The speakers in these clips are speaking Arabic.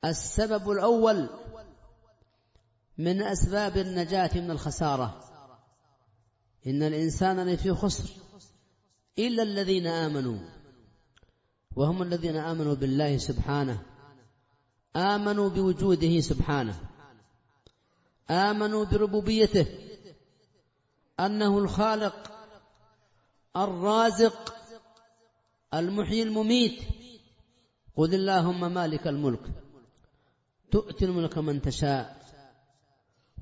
السبب الأول من أسباب النجاة من الخسارة: إن الإنسان لفي خسر إلا الذين آمنوا، وهم الذين آمنوا بالله سبحانه، آمنوا بوجوده سبحانه، آمنوا بربوبيته، أنه الخالق الرازق المحيي المميت. قل اللهم مالك الملك تؤتي الملك من تشاء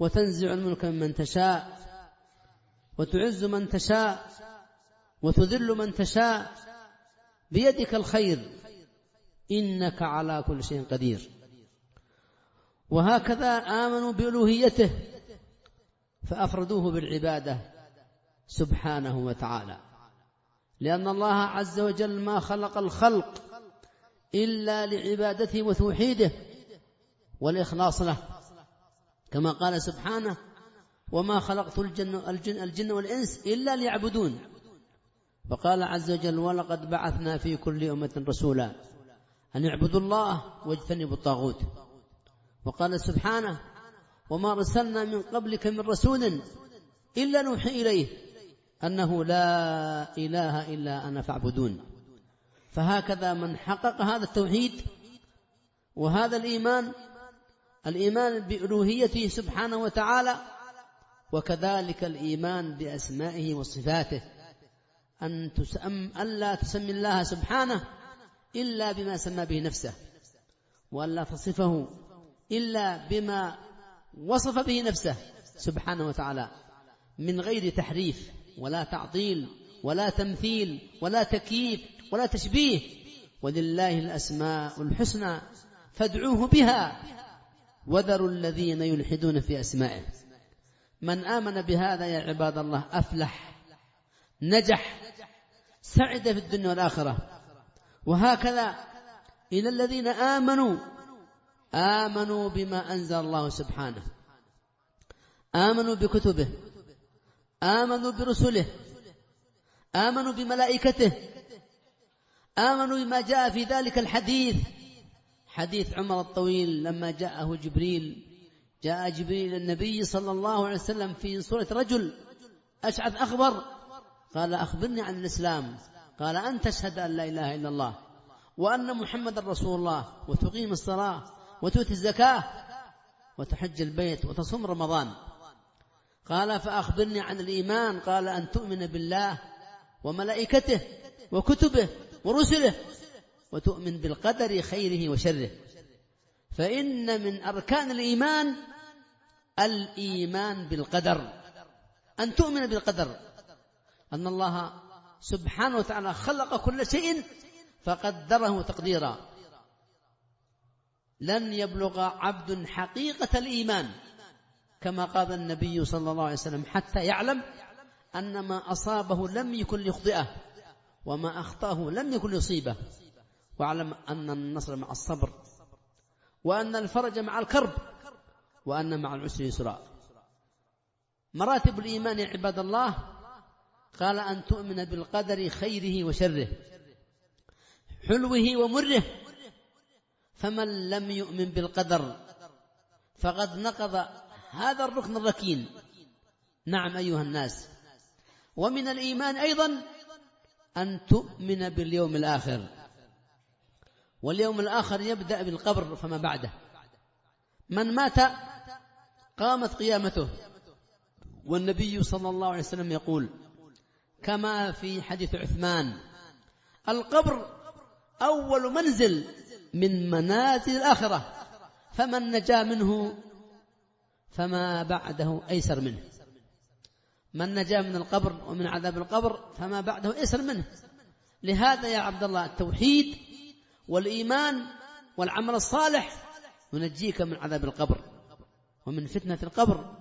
وتنزع الملك ممن تشاء وتعز من تشاء وتذل من تشاء بيدك الخير إنك على كل شيء قدير. وهكذا آمنوا بألوهيته فأفردوه بالعبادة سبحانه وتعالى، لأن الله عز وجل ما خلق الخلق إلا لعبادته وتوحيده والإخلاص له، كما قال سبحانه: وما خلقت الجن والإنس إلا ليعبدون. وقال عز وجل: ولقد بعثنا في كل أمة رسولا أن يعبدوا الله واجتنبوا الطاغوت. وقال سبحانه: وما أرسلنا من قبلك من رسول إلا نوحي إليه أنه لا إله إلا أنا فاعبدون. فهكذا من حقق هذا التوحيد وهذا الإيمان بألوهيته سبحانه وتعالى، وكذلك الإيمان بأسمائه وصفاته، أن لا تسمي الله سبحانه إلا بما سمى به نفسه، وأن لا تصفه إلا بما وصف به نفسه سبحانه وتعالى، من غير تحريف ولا تعطيل ولا تمثيل ولا تكييف ولا تشبيه. ولله الأسماء الحسنى فادعوه بها وذروا الذين يلحدون في أسمائه. من آمن بهذا يا عباد الله أفلح، نجح، سعد في الدنيا والآخرة. وهكذا إلى الذين آمنوا بما أنزل الله سبحانه، آمنوا بكتبه، آمنوا برسله، آمنوا بملائكته، آمنوا بما جاء في ذلك الحديث، حديث عمر الطويل لما جاء جبريل النبي صلى الله عليه وسلم في صورة رجل أشعث أخبر، قال: أخبرني عن الإسلام. قال: أن تشهد أن لا إله إلا الله وأن محمد رسول الله وتقيم الصلاة وتؤتي الزكاة وتحج البيت وتصوم رمضان. قال: فأخبرني عن الإيمان. قال: أن تؤمن بالله وملائكته وكتبه ورسله وتؤمن بالقدر خيره وشره. فإن من أركان الإيمان بالقدر، أن تؤمن بالقدر، أن الله سبحانه وتعالى خلق كل شيء فقدره تقديرا. لن يبلغ عبد حقيقة الإيمان كما قال النبي صلى الله عليه وسلم حتى يعلم أن ما أصابه لم يكن ليخطئه وما أخطأه لم يكن ليصيبه، واعلم أن النصر مع الصبر، وأن الفرج مع الكرب، وأن مع العسر يسرا. مراتب الإيمان يا عباد الله، قال: أن تؤمن بالقدر خيره وشره، حلوه ومره. فمن لم يؤمن بالقدر فقد نقض هذا الركن الركين. نعم أيها الناس. ومن الإيمان أيضا أن تؤمن باليوم الآخر، واليوم الآخر يبدأ بالقبر فما بعده. من مات قامت قيامته، والنبي صلى الله عليه وسلم يقول كما في حديث عثمان: القبر أول منزل من منازل الآخرة، فمن نجا منه فما بعده أيسر منه. من نجا من القبر ومن عذاب القبر فما بعده أيسر منه. لهذا يا عبد الله التوحيد والإيمان والعمل الصالح ينجيك من عذاب القبر ومن فتنة القبر